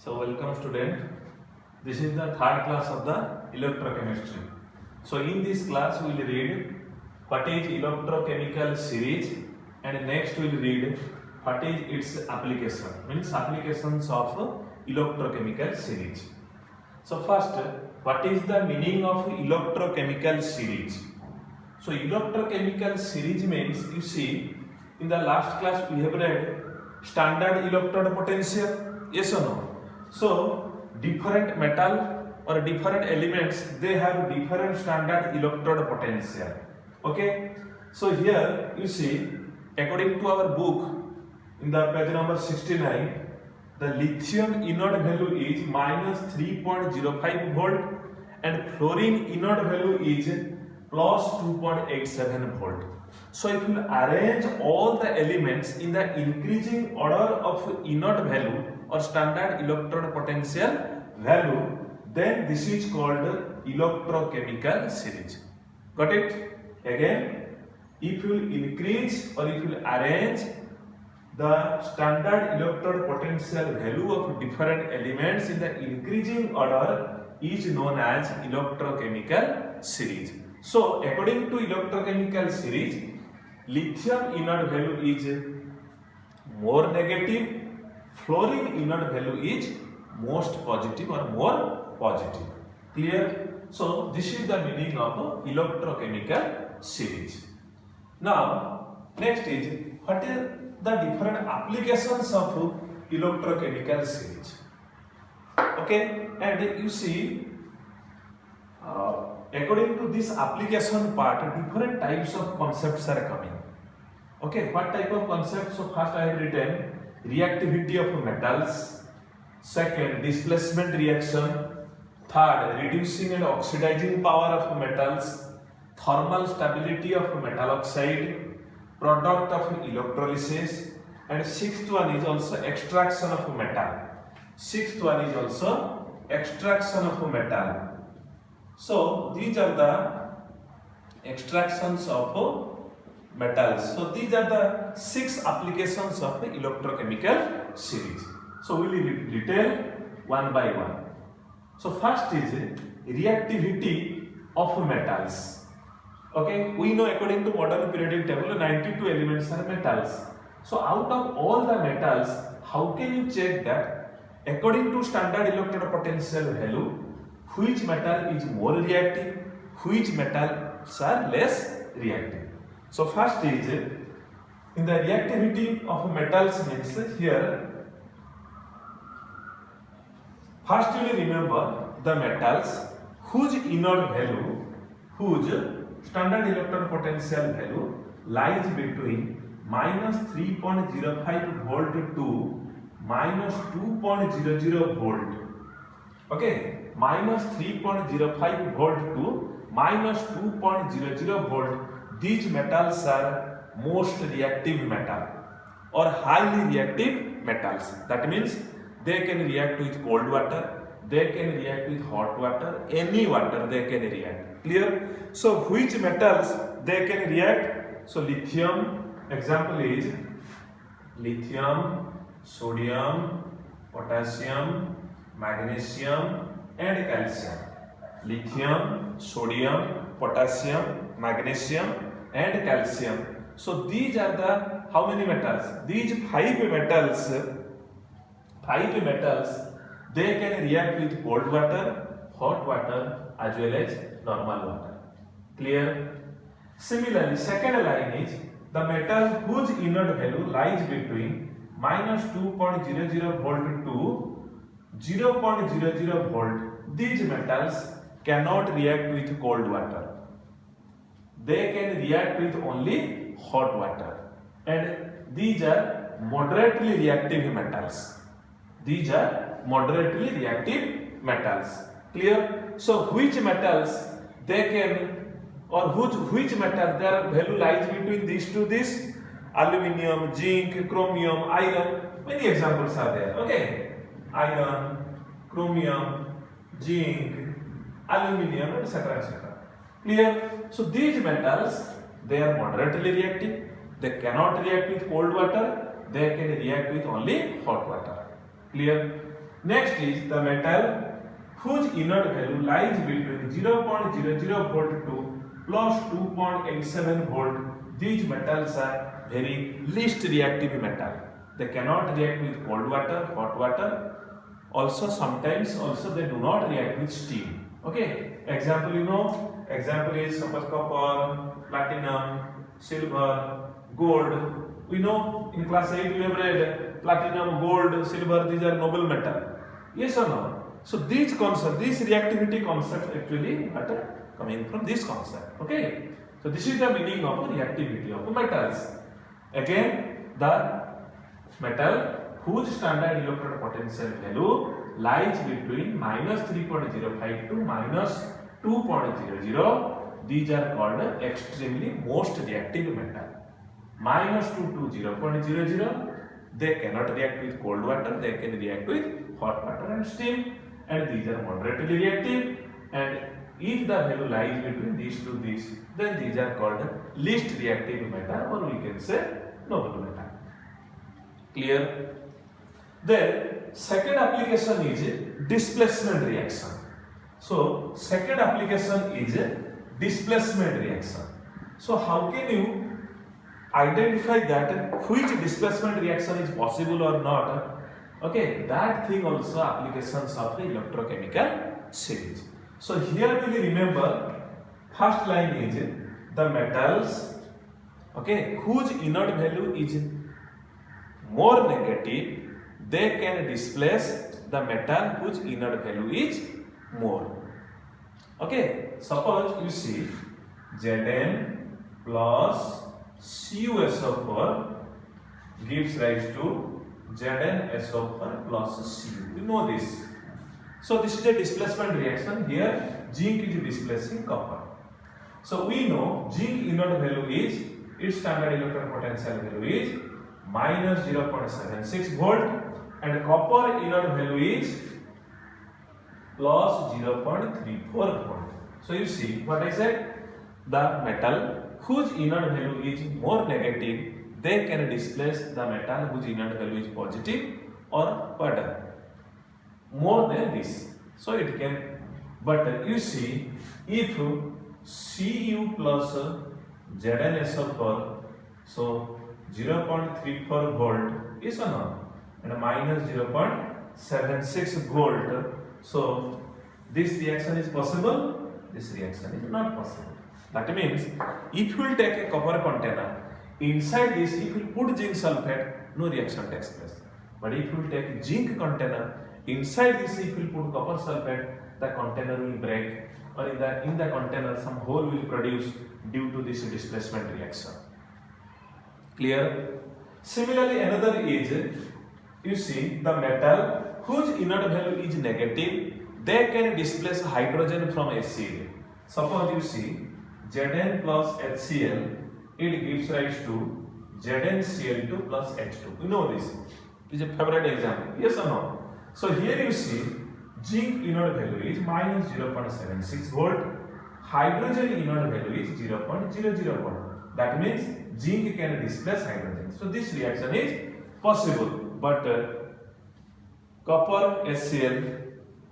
So welcome student. This is the third class of the electrochemistry. So in this class we will read what is electrochemical series and next we will read what is its application, means applications of electrochemical series. So first, what is the meaning of electrochemical series? So electrochemical series means, you see, in the last class we have read standard electrode potential, yes or no? So different metal or different elements, they have different standard electrode potential. Okay, so here you see, according to our book in the page number 69, the lithium inert value is minus 3.05 volt and fluorine inert value is plus 2.87 volt. So if you arrange all the elements in the increasing order of inert value or standard electrode potential value, then this is called electrochemical series. Got it? Again, if you increase or if you arrange the standard electrode potential value of different elements in the increasing order is known as electrochemical series. So according to electrochemical series, lithium inert value is more negative, fluorine inert value is most positive or more positive. Clear? So this is the meaning of electrochemical series. Now next is, what is the different applications of electrochemical series? Okay, and you see, according to this application part, different types of concepts are coming. Okay, what type of concepts? So first I have written reactivity of metals, second displacement reaction, third reducing and oxidizing power of metals, thermal stability of metal oxide, product of electrolysis, and sixth one is also extraction of metal. Sixth one is also extraction of metal. So these are the extractions of metals. So these are the 6 applications of the electrochemical series. So we will detail one by one. So first is reactivity of metals. Okay, we know according to modern periodic table 92 elements are metals. So out of all the metals, how can you check that according to standard electrode potential value, which metal is more reactive, which metals are less reactive? So first is, in the reactivity of metals means here, first you will remember the metals whose inert value, whose standard electrode potential value lies between minus 3.05 volt to minus 2.00 volt. Okay, minus 3.05 volt to minus 2.00 volt. These metals are most reactive metal or highly reactive metals. That means they can react with cold water, they can react with hot water, any water they can react. Clear? So which metals they can react? So lithium, example is lithium, sodium, potassium, magnesium and calcium. Lithium, sodium, potassium, magnesium and calcium. So these are the how many metals? These 5 metals, they can react with cold water, hot water as well as normal water. Clear? Similarly, second line is the metal whose inert value lies between minus 2.00 volt to 0.00 volt. These metals cannot react with cold water. They can react with only hot water. And these are moderately reactive metals. These are moderately reactive metals. Clear? So which metals they can, or which metal their value lies between these two, this aluminium, zinc, chromium, iron, many examples are there. Okay, iron, chromium, zinc, aluminium, etc., etc. Clear? So these metals, they are moderately reactive. They cannot react with cold water. They can react with only hot water. Clear? Next is the metal whose inert value lies between 0.00 volt to plus 2.87 volt. These metals are very least reactive metal. They cannot react with cold water, hot water. Also sometimes they do not react with steam. Okay, example example is suppose copper, platinum, silver, gold. We know in class 8 we have read platinum, gold, silver, these are noble metal. Yes or no? So these concepts, this reactivity concept actually are coming from this concept. Okay, so this is the meaning of reactivity of metals. Again, the metal whose standard electrode potential value lies between minus 3.05 to minus 2.00. These are called extremely most reactive metal. Minus 2 to 0.00, they cannot react with cold water, they can react with hot water and steam, and these are moderately reactive. And if the value lies between these two, then these are called least reactive metal, or we can say noble metal. Clear? Then second application is displacement reaction. So second application is displacement reaction. So how can you identify that which displacement reaction is possible or not? Okay, that thing also applications of the electrochemical series. So here we remember first line is the metals, okay, whose inert value is more negative, they can displace the metal whose inert value is more. Okay, suppose you see Zn plus CuSO4 gives rise to ZnSO4 plus Cu. You know this. So this is a displacement reaction. Here zinc is displacing copper. So we know zinc inert value is, its standard electrode potential value is minus 0.76 volt, and copper inert value is plus 0.34 volt. So you see what I said, the metal whose inert value is more negative, they can displace the metal whose inert value is positive or better, more than this. So it can, but you see if Cu plus ZnSO4, so 0.34 volt is or not, and minus 0.76 volt. So this reaction is possible, this reaction is not possible. That means if you will take a copper container, inside this if you put zinc sulfate, no reaction takes place. But if you will take zinc container, inside this if you put copper sulfate, the container will break, or in the container some hole will produce due to this displacement reaction. Clear? Similarly, another is, you see the metal whose inert value is negative, they can displace hydrogen from HCl. Suppose you see Zn plus HCl, it gives rise to ZnCl2 plus H2. You know this. This is a favorite example. Yes or no? So here you see zinc inert value is minus 0.76 volt, hydrogen inert value is 0.00 volt. That means zinc can displace hydrogen. So this reaction is possible, but copper HCl,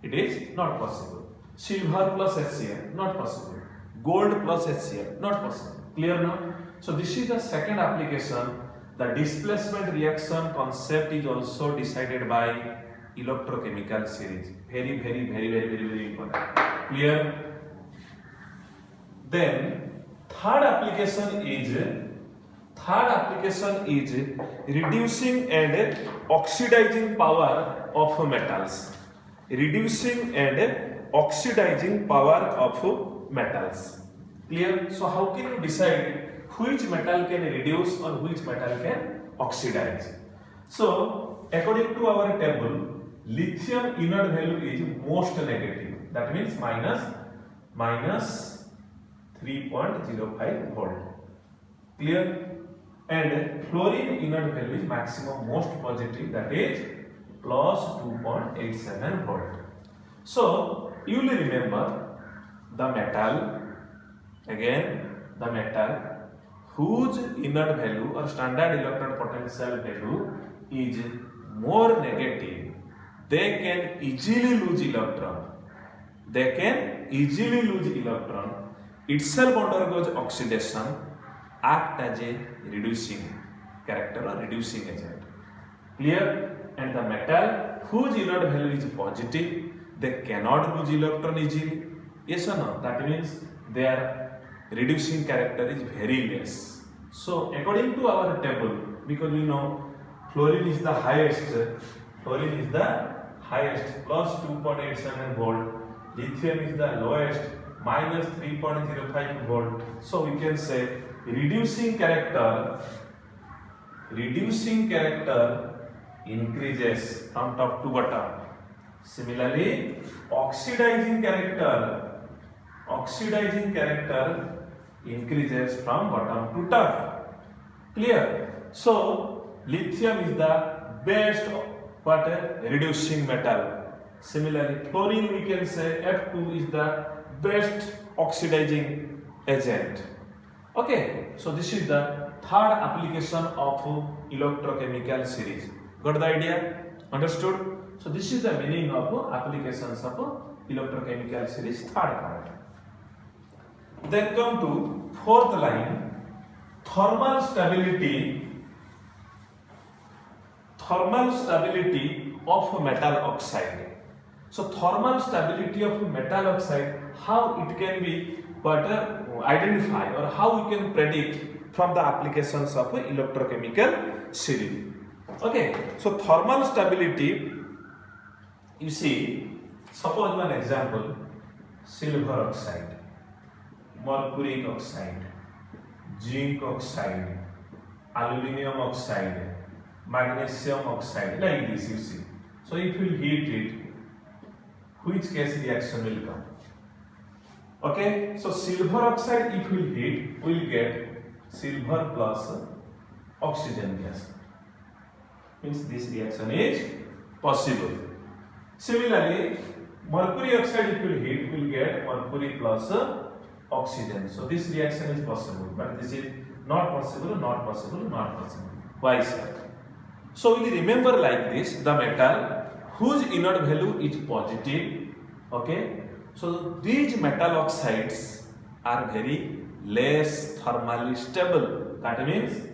it is not possible. Silver plus HCl, not possible. Gold plus HCl, not possible. Clear now? So this is the second application. The displacement reaction concept is also decided by electrochemical series. Very important. Clear? Then third application is reducing and oxidizing power of metals. Reducing and oxidizing power of metals. Clear? So how can you decide which metal can reduce or which metal can oxidize? So according to our table, lithium inert value is most negative. That means minus 3.05 volt. Clear? And fluorine inert value is maximum most positive, that is plus 2.87 volt. So you will remember the metal, again the metal whose inert value or standard electrode potential value is more negative, they can easily lose electron. They can easily lose electron. Itself undergoes oxidation, act as a reducing character or reducing agent. Clear? And the metal whose inert value is positive, they cannot lose electron easily. Yes or no? That means their reducing character is very less. So according to our table, because we know fluorine is the highest, plus 2.87 volt, lithium is the lowest, minus 3.05 volt. So we can say reducing character increases from top to bottom. Similarly, oxidizing character increases from bottom to top. Clear? So lithium is the best reducing metal. Similarly, chlorine we can say F2 is the best oxidizing agent. Okay, so this is the third application of electrochemical series. Got the idea? Understood? So this is the meaning of applications of electrochemical series, third part. Then come to fourth line, thermal stability of metal oxide. So thermal stability of metal oxide, how it can be identified or how we can predict from the applications of electrochemical series. Okay, so thermal stability, you see, suppose one example, silver oxide, mercury oxide, zinc oxide, aluminum oxide, magnesium oxide, like this you see. So if you heat it, which gas reaction will come? Okay, so silver oxide if we heat, we will get silver plus oxygen gas. Means this reaction is possible. Similarly, mercury oxide if we heat, we will get mercury plus oxygen. So this reaction is possible, but this is not possible. Why, sir? So we remember like this, the metal whose inert value is positive. Okay, so these metal oxides are very less thermally stable. That means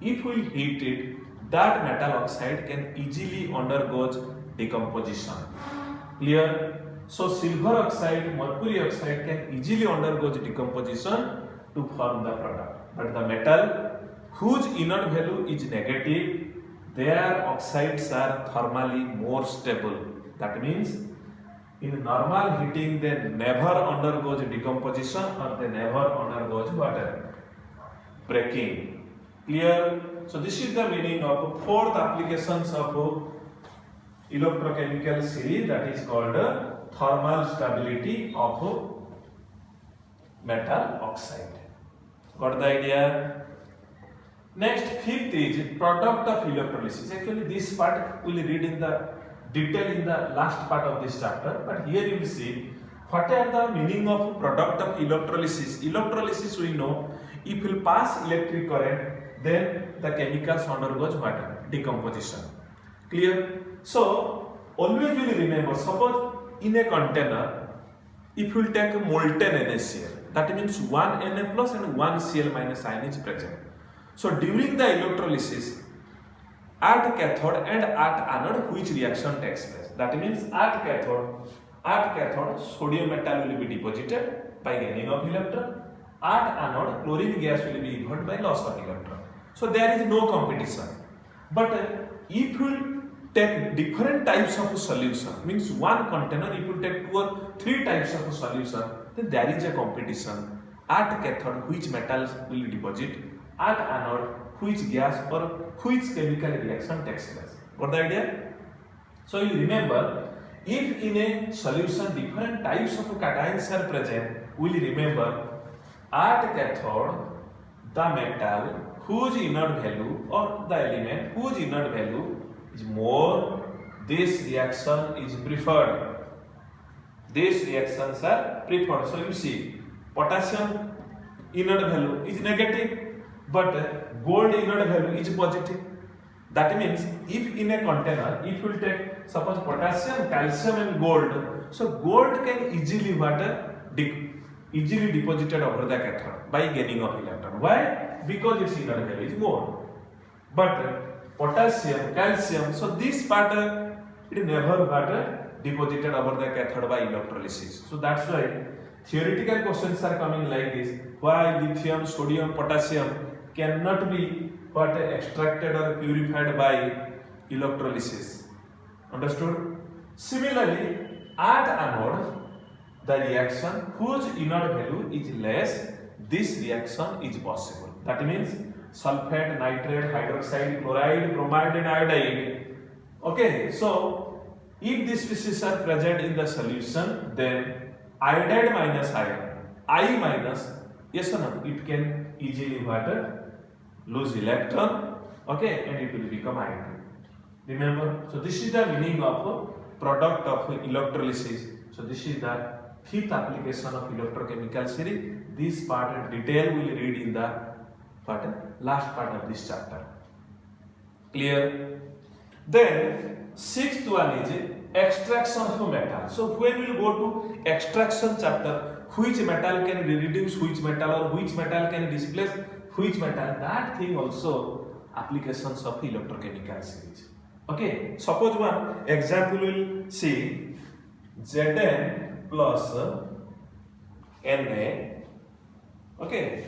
if we heat it, that metal oxide can easily undergo decomposition. Clear? So silver oxide, mercury oxide can easily undergo decomposition to form the product. But the metal whose inert value is negative, their oxides are thermally more stable. That means in normal heating they never undergoes decomposition or they never undergoes breaking. Clear? So this is the meaning of fourth applications of electrochemical series, that is called thermal stability of metal oxide. Got the idea? Next, fifth is product of electrolysis. Actually, this part we will read in the detail in the last part of this chapter, but here you will see what are the meaning of product of electrolysis. Electrolysis we know, if you pass electric current, then the chemicals undergoes decomposition. Clear? So always you will remember, suppose in a container, if you take molten NaCl, that means one Na plus and one Cl minus ion is present. So during the electrolysis, at cathode and at anode, which reaction takes place? That means at cathode, sodium metal will be deposited by gaining of electron. At anode, chlorine gas will be evolved by loss of electron. So there is no competition. But if you take different types of solution, means one container, if you take 2 or 3 types of solution, then there is a competition. At cathode, which metals will deposit? At anode, which gas or which chemical reaction takes place. Got the idea? So you remember, if in a solution different types of cations are present, we will remember at cathode the metal whose inert value or the element whose inert value is more, this reaction is preferred. These reactions are preferred. So you see, potassium inert value is negative, but gold inert value is positive. That means if in a container, if you will take suppose potassium, calcium and gold, so gold can easily easily deposited over the cathode by gaining of electron. Why? Because its inner value is more. But potassium, calcium, so this part it never got deposited over the cathode by electrolysis. So that's why theoretical questions are coming like this. Why lithium, sodium, potassium cannot be extracted or purified by electrolysis. Understood? Similarly, at anode, the reaction whose inert value is less, this reaction is possible. That means sulfate, nitrate, hydroxide, chloride, bromide and iodide. Okay, so if these species are present in the solution, then iodide minus iron, I minus, yes or no, it can easily lose electron, okay, and it will become iodine. Remember, so this is the meaning of product of electrolysis. So this is the fifth application of electrochemical series. This part in detail we will read in the last part of this chapter. Clear? Then sixth one is extraction of metal. So when we will go to extraction chapter, which metal can reduce which metal or which metal can displace which metal, that thing also applications of electrochemical series. Okay, suppose one example will see Zn plus Na, okay,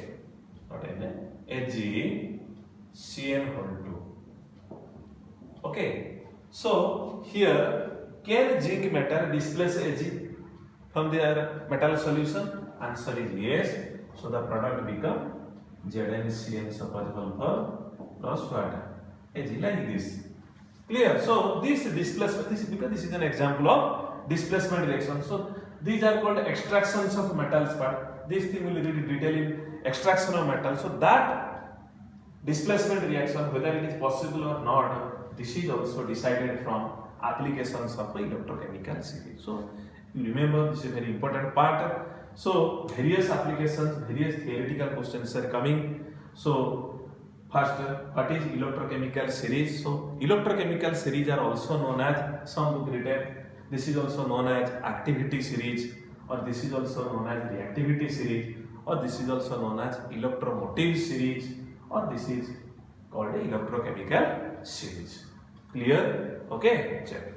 not Na, Ag, Cn whole 2. Okay, so here can zinc metal displace Ag from their metal solution? Answer is yes. So the product become ZnCN suppose plus what? Ag, like this. Clear? So this displacement, because this is an example of displacement reaction. So these are called extractions of metals part. This thing will read in detail in extraction of metal. So that displacement reaction, whether it is possible or not, this is also decided from applications of electrochemical series. So you remember, this is a very important part. So various applications, various theoretical questions are coming. So first, what is electrochemical series? So electrochemical series are also known as, some book written, this is also known as activity series, or this is also known as reactivity series, or this is also known as electromotive series, or this is called a electrochemical series. Clear? Okay, check.